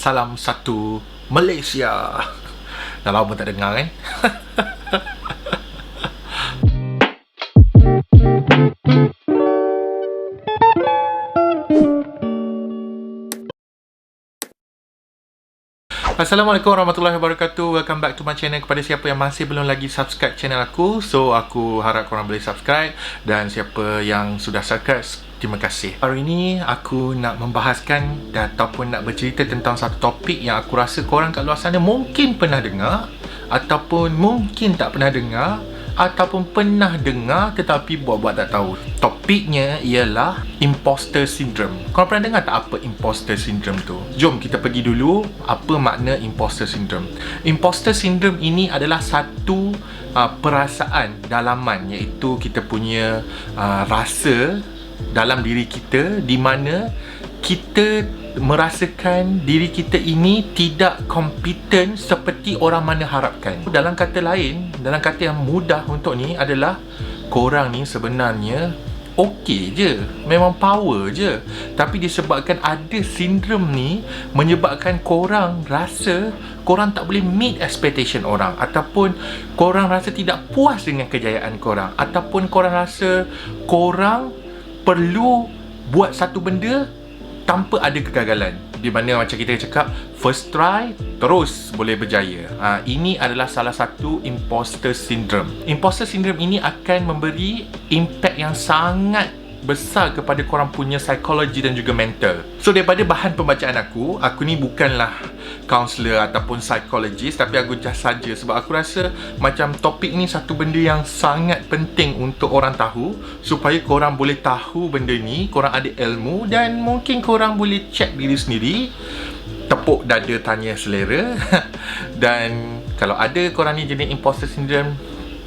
Salam satu Malaysia. Dah lama tak dengar kan? Assalamualaikum warahmatullahi wabarakatuh. Welcome back to my channel. Kepada siapa yang masih belum lagi subscribe channel aku, so aku harap korang boleh subscribe. Dan siapa yang sudah subscribe, terima kasih. Hari ini aku nak membahaskan ataupun nak bercerita tentang satu topik yang aku rasa korang kat luar sana mungkin pernah dengar, ataupun mungkin tak pernah dengar, ataupun pernah dengar tetapi buat-buat tak tahu. Topiknya ialah imposter syndrome. Korang pernah dengar tak apa imposter syndrome tu? Jom kita pergi dulu apa makna imposter syndrome. Imposter syndrome ini adalah satu perasaan dalaman, iaitu kita punya rasa dalam diri kita di mana kita merasakan diri kita ini tidak kompeten seperti orang mana harapkan. Dalam kata lain, dalam kata yang mudah untuk ni adalah korang ni sebenarnya okey je, memang power je, tapi disebabkan ada sindrom ni menyebabkan korang rasa korang tak boleh meet expectation orang, ataupun korang rasa tidak puas dengan kejayaan korang, ataupun korang rasa korang perlu buat satu benda tanpa ada kegagalan, di mana macam kita cakap first try terus boleh berjaya. Ini adalah salah satu imposter syndrome. Imposter syndrome ini akan memberi impact yang sangat besar kepada korang punya psikologi dan juga mental. So daripada bahan pembacaan aku ni bukanlah counselor ataupun psychologist, tapi aku just saja sebab aku rasa macam topik ni satu benda yang sangat penting untuk orang tahu, supaya korang boleh tahu benda ni, korang ada ilmu, dan mungkin korang boleh check diri sendiri, tepuk dada tanya selera. Dan kalau ada korang ni jenis imposter syndrome,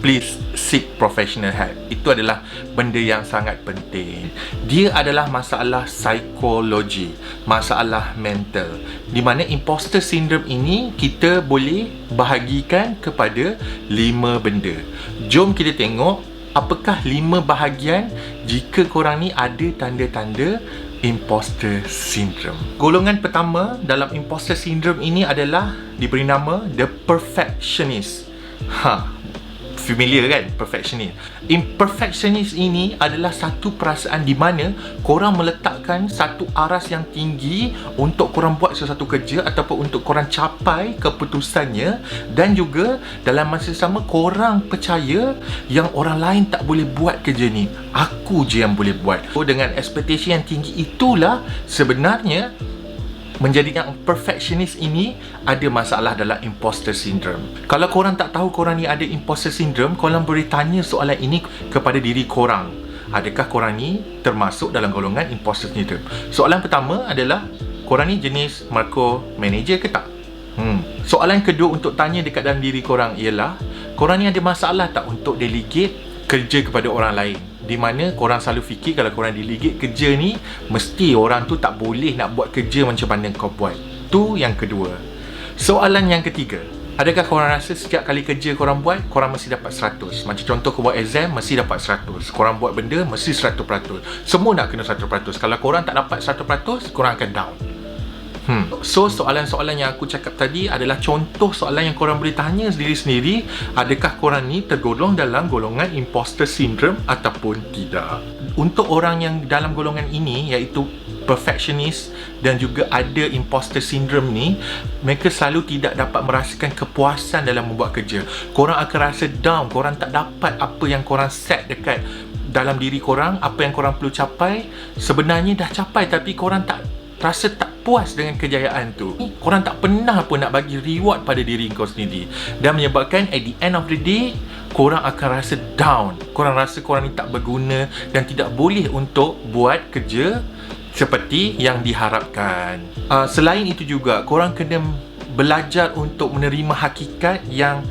please seek professional help. Itu adalah benda yang sangat penting. Dia adalah masalah psikologi, masalah mental, di mana imposter syndrome ini kita boleh bahagikan kepada 5 benda. Jom kita tengok apakah 5 bahagian jika korang ni ada tanda-tanda imposter syndrome. Golongan pertama dalam imposter syndrome ini adalah diberi nama the perfectionist. Familiar kan? Perfectionist. Imperfectionist ini adalah satu perasaan di mana korang meletakkan satu aras yang tinggi untuk korang buat sesuatu kerja ataupun untuk korang capai keputusannya, dan juga dalam masa sama korang percaya yang orang lain tak boleh buat kerja ni, aku je yang boleh buat. So, dengan expectation yang tinggi itulah sebenarnya menjadikan perfectionist ini ada masalah dalam imposter syndrome. Kalau korang tak tahu korang ni ada imposter syndrome, korang boleh tanya soalan ini kepada diri korang. Adakah korang ni termasuk dalam golongan imposter syndrome? Soalan pertama adalah, korang ni jenis micromanager ke tak? Soalan kedua untuk tanya dekat dalam diri korang ialah, korang ni ada masalah tak untuk delegate kerja kepada orang lain? Di mana korang selalu fikir kalau korang delegate kerja ni, mesti orang tu tak boleh nak buat kerja macam mana kau buat. Tu yang kedua. Soalan yang ketiga, adakah korang rasa setiap kali kerja korang buat, korang mesti dapat 100? Macam contoh, kau buat exam, mesti dapat 100. Korang buat benda, mesti 100%. Semua nak kena 100%. Kalau korang tak dapat 100%, korang akan down. So soalan-soalan yang aku cakap tadi adalah contoh soalan yang korang boleh tanya diri sendiri, adakah korang ni tergolong dalam golongan imposter syndrome ataupun tidak. Untuk orang yang dalam golongan ini, iaitu perfectionist dan juga ada imposter syndrome ni, mereka selalu tidak dapat merasakan kepuasan dalam membuat kerja. Korang akan rasa down, korang tak dapat apa yang korang set dekat dalam diri korang, apa yang korang perlu capai, sebenarnya dah capai tapi korang tak rasa tak puas dengan kejayaan tu. Korang tak pernah pun nak bagi reward pada diri kau sendiri, dan menyebabkan at the end of the day korang akan rasa down. Korang rasa korang ni tak berguna dan tidak boleh untuk buat kerja seperti yang diharapkan. Selain itu juga, korang kena belajar untuk menerima hakikat yang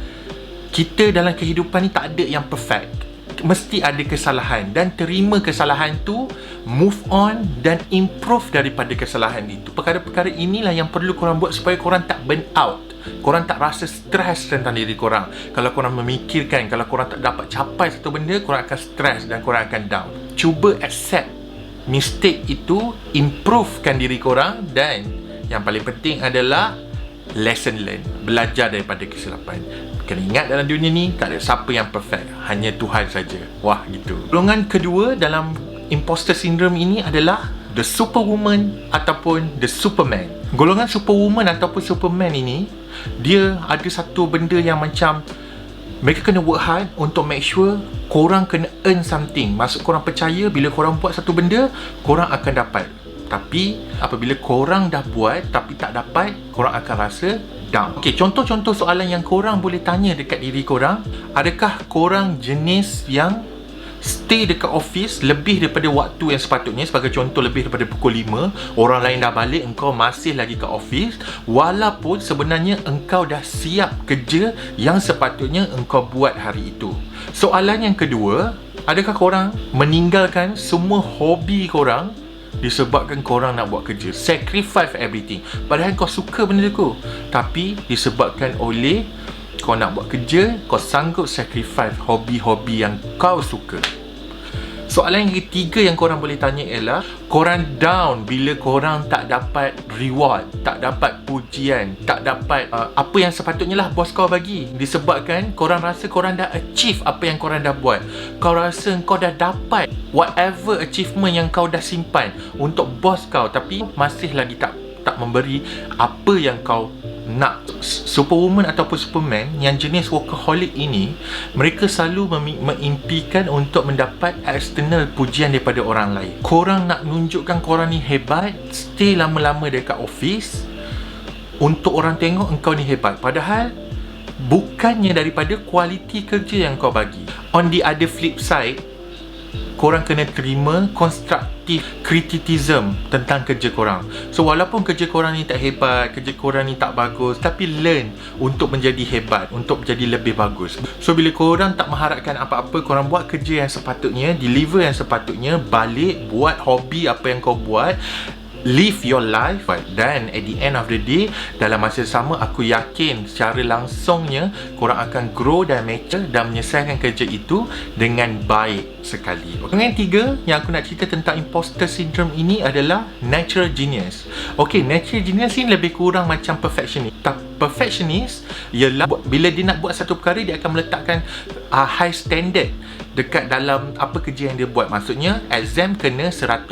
kita dalam kehidupan ni tak ada yang perfect. Mesti ada kesalahan, dan terima kesalahan tu, move on dan improve daripada kesalahan itu. Perkara-perkara inilah yang perlu korang buat supaya korang tak burn out, korang tak rasa stres tentang diri korang. Kalau korang memikirkan kalau korang tak dapat capai satu benda, korang akan stres dan korang akan down. Cuba accept mistake itu, improvekan diri korang, dan yang paling penting adalah lesson learn, belajar daripada kesilapan. Kena ingat dalam dunia ni tak ada siapa yang perfect, hanya Tuhan saja. Wah, gitu. Golongan kedua dalam imposter syndrome ini adalah the superwoman ataupun the superman. Golongan superwoman ataupun superman ini, dia ada satu benda yang macam mereka kena work hard untuk make sure korang kena earn something. Maksud korang percaya bila korang buat satu benda, korang akan dapat. Tapi apabila korang dah buat tapi tak dapat, korang akan rasa down. Okay, contoh-contoh soalan yang korang boleh tanya dekat diri korang. Adakah korang jenis yang stay dekat office lebih daripada waktu yang sepatutnya? Sebagai contoh, lebih daripada pukul 5, orang lain dah balik, engkau masih lagi kat office, walaupun sebenarnya engkau dah siap kerja yang sepatutnya engkau buat hari itu. Soalan yang kedua, adakah korang meninggalkan semua hobi korang disebabkan korang nak buat kerja? Sacrifice everything, padahal kau suka benda tu, tapi disebabkan oleh kau nak buat kerja, kau sanggup sacrifice hobi-hobi yang kau suka. Soalan yang ketiga yang korang boleh tanya ialah, korang down bila korang tak dapat reward, tak dapat pujian, tak dapat apa yang sepatutnya lah bos kau bagi, disebabkan korang rasa korang dah achieve apa yang korang dah buat. Kau rasa kau dah dapat whatever achievement yang kau dah simpan untuk bos kau, tapi masih lagi tak memberi apa yang kau nak. Superwoman ataupun superman yang jenis workaholic ini, mereka selalu mengimpikan untuk mendapat external pujian daripada orang lain. Korang nak nunjukkan korang ni hebat, stay lama-lama dekat office untuk orang tengok engkau ni hebat, padahal bukannya daripada kualiti kerja yang kau bagi. On the other flip side, korang kena terima constructive criticism tentang kerja korang. So walaupun kerja korang ni tak hebat, kerja korang ni tak bagus, tapi learn untuk menjadi hebat, untuk menjadi lebih bagus. So bila korang tak mengharapkan apa-apa, korang buat kerja yang sepatutnya, deliver yang sepatutnya, balik buat hobi apa yang kau buat, live your life, dan at the end of the day, dalam masa sama, aku yakin secara langsungnya korang akan grow dan mature dan menyelesaikan kerja itu dengan baik sekali. Yang ketiga yang aku nak cerita tentang imposter syndrome ini adalah natural genius. Okay, natural genius ni lebih kurang macam perfectionist. Perfectionist ialah bila dia nak buat satu perkara, dia akan meletakkan high standard dekat dalam apa kerja yang dia buat. Maksudnya exam kena 100%,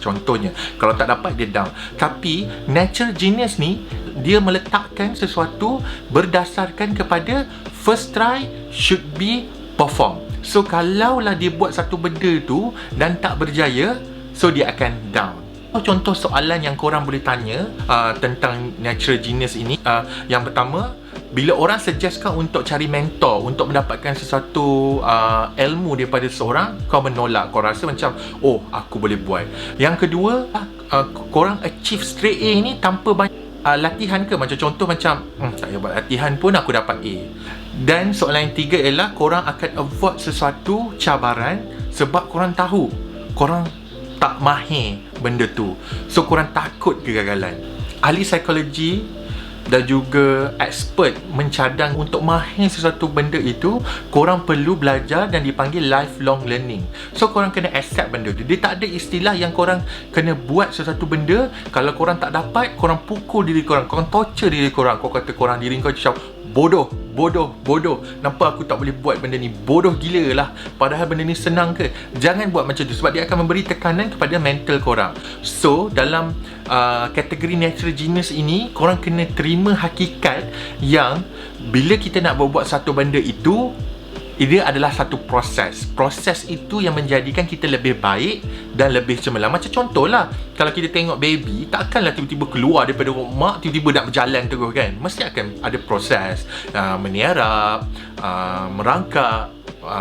contohnya. Kalau tak dapat, dia down. Tapi natural genius ni, dia meletakkan sesuatu berdasarkan kepada first try should be perform. So kalaulah dia buat satu benda tu dan tak berjaya, so dia akan down. Contoh soalan yang korang boleh tanya tentang natural genius ini, yang pertama, bila orang suggestkan untuk cari mentor untuk mendapatkan sesuatu ilmu daripada seorang, kau menolak. Kau rasa macam, oh, aku boleh buat. Yang kedua, korang achieve straight A ni tanpa banyak latihan ke? Macam contoh macam, tak payah buat latihan pun aku dapat A. Dan soalan yang tiga ialah, korang akan avoid sesuatu cabaran sebab korang tahu korang tak mahir benda tu. So korang takut kegagalan. Ahli psikologi dan juga expert mencadang untuk mahir sesuatu benda itu, korang perlu belajar dan dipanggil lifelong learning. So korang kena accept benda tu. Dia tak ada istilah yang korang kena buat sesuatu benda, kalau korang tak dapat, korang pukul diri korang, korang torture diri korang, kau kata korang diri kau macam bodoh, nampak aku tak boleh buat benda ni, bodoh gila lah, padahal benda ni senang ke? Jangan buat macam tu, sebab dia akan memberi tekanan kepada mental korang. So dalam kategori natural genius ini, korang kena terima hakikat yang bila kita nak buat satu benda itu, dia adalah satu proses. Proses itu yang menjadikan kita lebih baik dan lebih cemerlang. Macam contohlah, kalau kita tengok baby, takkanlah tiba-tiba keluar daripada mak, tiba-tiba nak berjalan terus kan. Mesti akan ada proses, meniarap, merangkak,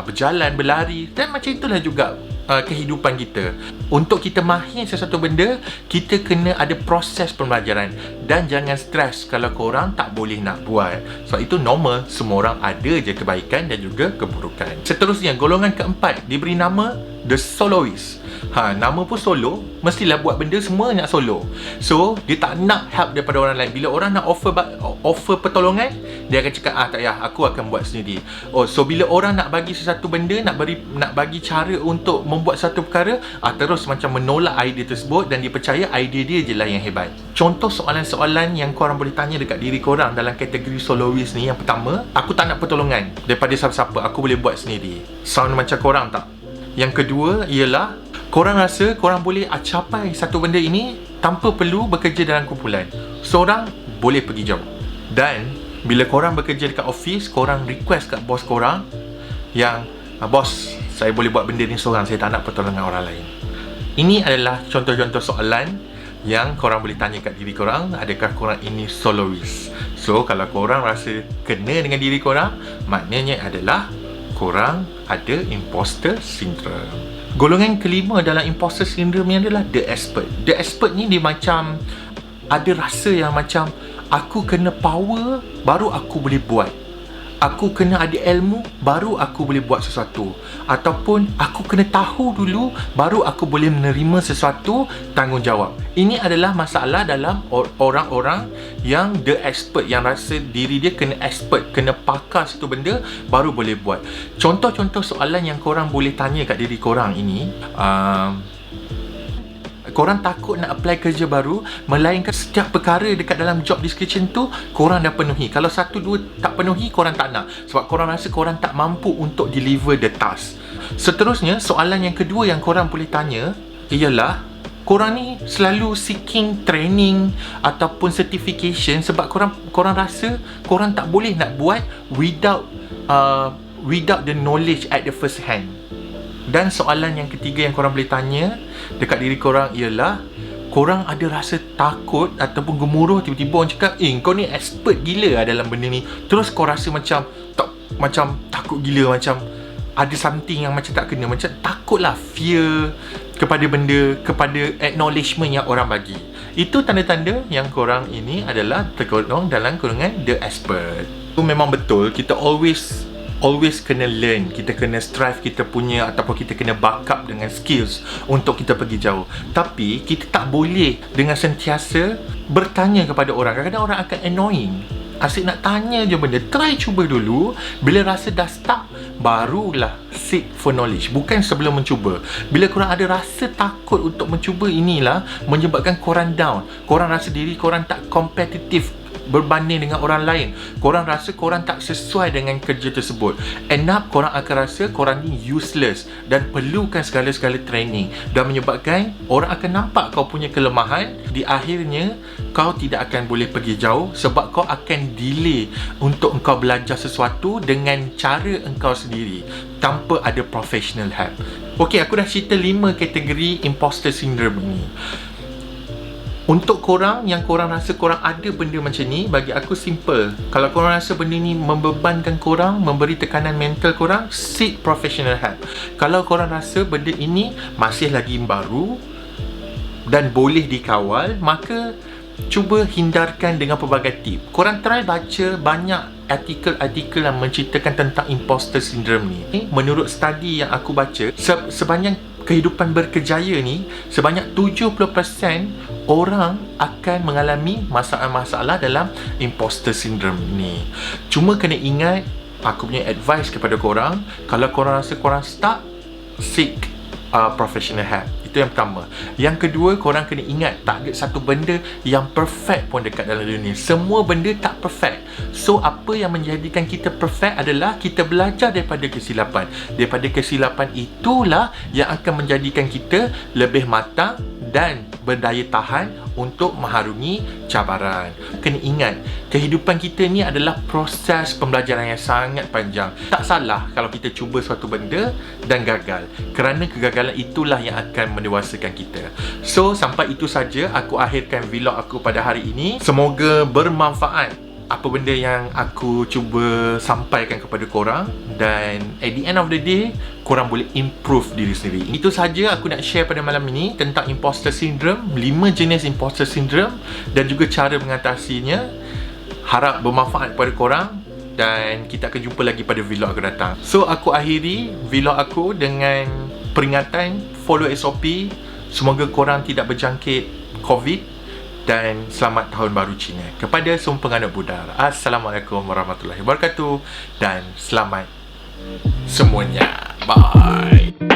berjalan, berlari. Dan macam itulah juga kehidupan kita. Untuk kita mahir sesuatu benda, kita kena ada proses pembelajaran. Dan jangan stres kalau korang tak boleh nak buat. Sebab itu normal, semua orang ada je kebaikan dan juga keburukan. Seterusnya, golongan keempat diberi nama The Soloist. Nama pun solo, mestilah buat benda semua nak solo. So, dia tak nak help daripada orang lain. Bila orang nak offer pertolongan, dia akan cakap, tak payah, aku akan buat sendiri. So bila orang nak bagi sesuatu benda, nak bagi cara untuk membuat satu perkara, terus macam menolak idea tersebut, dan dia percaya idea dia je lah yang hebat. Contoh soalan-soalan yang korang boleh tanya dekat diri korang dalam kategori soloist ni. Yang pertama, aku tak nak pertolongan daripada siapa-siapa, aku boleh buat sendiri. Sound macam korang tak? Yang kedua ialah, korang rasa korang boleh capai satu benda ini tanpa perlu bekerja dalam kumpulan. Seorang boleh pergi jauh. Dan bila korang bekerja dekat office, korang request kat bos korang yang, bos, saya boleh buat benda ni seorang, saya tak nak pertolongan orang lain. Ini adalah contoh-contoh soalan yang korang boleh tanya kat diri korang. Adakah korang ini soloist? So, kalau korang rasa kena dengan diri korang, maknanya adalah korang ada imposter syndrome. Golongan kelima dalam imposter syndrome ni adalah the expert. The expert ni dia macam ada rasa yang macam, aku kena power baru aku boleh buat. Aku kena ada ilmu baru aku boleh buat sesuatu. Ataupun aku kena tahu dulu baru aku boleh menerima sesuatu tanggungjawab. Ini adalah masalah dalam orang-orang yang the expert, yang rasa diri dia kena expert, kena pakar satu benda baru boleh buat. Contoh-contoh soalan yang korang boleh tanya kat diri korang ini, korang takut nak apply kerja baru, melainkan setiap perkara dekat dalam job description tu korang dah penuhi. Kalau satu dua tak penuhi, korang tak nak, sebab korang rasa korang tak mampu untuk deliver the task. Seterusnya, soalan yang kedua yang korang boleh tanya ialah, korang ni selalu seeking training ataupun certification sebab korang rasa korang tak boleh nak buat without the knowledge at the first hand. Dan soalan yang ketiga yang korang boleh tanya dekat diri korang ialah, korang ada rasa takut ataupun gemuruh tiba-tiba orang cakap, kau ni expert gila dalam benda ni. Terus kau rasa macam takut gila, macam ada something yang macam tak kena, macam takutlah, fear kepada benda, kepada acknowledgement yang orang bagi. Itu tanda-tanda yang korang ini adalah tergolong dalam golongan the expert. Itu memang betul, kita always kena learn, kita kena strive kita punya, ataupun kita kena backup dengan skills untuk kita pergi jauh. Tapi kita tak boleh dengan sentiasa bertanya kepada orang. Kadang-kadang orang akan annoying, asyik nak tanya je benda. Try cuba dulu, bila rasa dah stuck, barulah seek for knowledge, bukan sebelum mencuba. Bila korang ada rasa takut untuk mencuba, inilah menyebabkan korang down. Korang rasa diri korang tak kompetitif berbanding dengan orang lain. Korang rasa korang tak sesuai dengan kerja tersebut. End up korang akan rasa korang ni useless dan perlukan segala-segala training, dan menyebabkan orang akan nampak kau punya kelemahan. Di akhirnya kau tidak akan boleh pergi jauh, sebab kau akan delay untuk engkau belajar sesuatu dengan cara engkau sendiri tanpa ada professional help. Okey, aku dah cerita 5 kategori imposter syndrome ini. Untuk korang yang korang rasa korang ada benda macam ni, bagi aku simple. Kalau korang rasa benda ni membebankan korang, memberi tekanan mental korang, seek professional help. Kalau korang rasa benda ini masih lagi baru dan boleh dikawal, maka cuba hindarkan dengan pelbagai tip. Korang try baca banyak artikel-artikel yang menceritakan tentang imposter syndrome ni. Menurut study yang aku baca, sebanyak kehidupan berkejaya ni, sebanyak 70% orang akan mengalami masalah-masalah dalam imposter syndrome ni. Cuma kena ingat, aku punya advice kepada korang, kalau korang rasa korang stuck, seek professional help. Itu yang pertama. Yang kedua, korang kena ingat, tak ada satu benda yang perfect pun dekat dalam dunia. Semua benda tak perfect. So, apa yang menjadikan kita perfect adalah kita belajar daripada kesilapan. Daripada kesilapan itulah yang akan menjadikan kita lebih matang dan berdaya tahan untuk mengharungi cabaran. Kena ingat, kehidupan kita ni adalah proses pembelajaran yang sangat panjang. Tak salah kalau kita cuba suatu benda dan gagal, kerana kegagalan itulah yang akan mendewasakan kita. So, sampai itu saja aku akhirkan vlog aku pada hari ini. Semoga bermanfaat apa benda yang aku cuba sampaikan kepada korang, dan at the end of the day, korang boleh improve diri sendiri. Itu saja aku nak share pada malam ini tentang imposter syndrome, 5 jenis imposter syndrome dan juga cara mengatasinya. Harap bermanfaat kepada korang, dan kita akan jumpa lagi pada vlog akan datang. So, aku akhiri vlog aku dengan peringatan, follow SOP. Semoga korang tidak berjangkit COVID dan selamat tahun baru Cina kepada semua penganut Buddha. Assalamualaikum warahmatullahi wabarakatuh dan selamat semuanya. Bye.